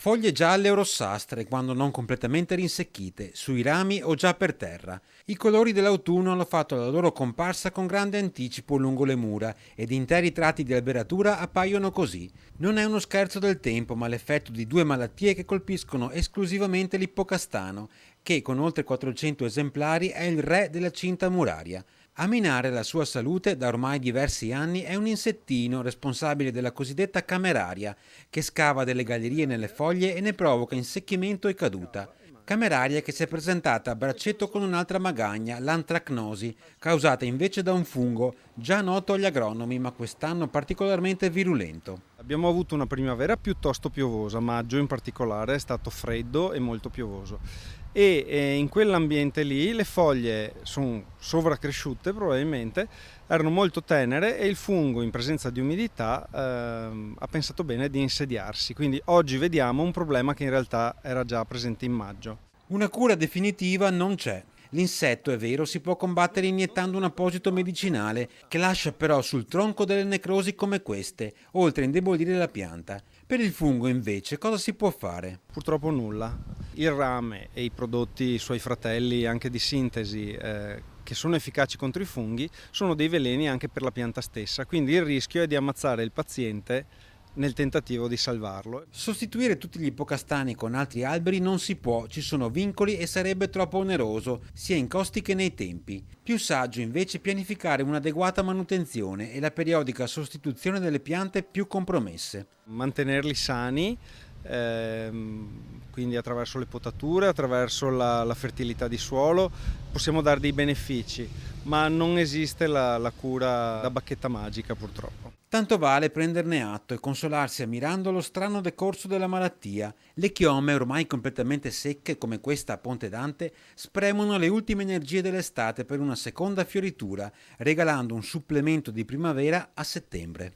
Foglie gialle o rossastre quando non completamente rinsecchite, sui rami o già per terra. I colori dell'autunno hanno fatto la loro comparsa con grande anticipo lungo le mura ed interi tratti di alberatura appaiono così. Non è uno scherzo del tempo, ma l'effetto di due malattie che colpiscono esclusivamente l'ippocastano, che con oltre 400 esemplari è il re della cinta muraria. A minare la sua salute da ormai diversi anni è un insettino responsabile della cosiddetta cameraria, che scava delle gallerie nelle foglie e ne provoca insecchimento e caduta. Cameraria che si è presentata a braccetto con un'altra magagna, l'antracnosi, causata invece da un fungo già noto agli agronomi ma quest'anno particolarmente virulento. Abbiamo avuto una primavera piuttosto piovosa, maggio in particolare è stato freddo e molto piovoso e in quell'ambiente lì le foglie sono sovracresciute probabilmente, erano molto tenere e il fungo in presenza di umidità ha pensato bene di insediarsi, quindi oggi vediamo un problema che in realtà era già presente in maggio. Una cura definitiva non c'è. L'insetto, è vero, si può combattere iniettando un apposito medicinale che lascia però sul tronco delle necrosi come queste, oltre a indebolire la pianta. Per il fungo invece cosa si può fare? Purtroppo nulla. Il rame e i prodotti suoi fratelli anche di sintesi che sono efficaci contro i funghi sono dei veleni anche per la pianta stessa, quindi il rischio è di ammazzare il paziente nel tentativo di salvarlo. Sostituire tutti gli ippocastani con altri alberi non si può, ci sono vincoli e sarebbe troppo oneroso, sia in costi che nei tempi. Più saggio invece pianificare un'adeguata manutenzione e la periodica sostituzione delle piante più compromesse. Mantenerli sani, quindi attraverso le potature, attraverso la fertilità di suolo, possiamo dare dei benefici, ma non esiste la cura da bacchetta magica purtroppo. Tanto vale prenderne atto e consolarsi ammirando lo strano decorso della malattia. Le chiome, ormai completamente secche come questa a Ponte Dante, spremono le ultime energie dell'estate per una seconda fioritura, regalando un supplemento di primavera a settembre.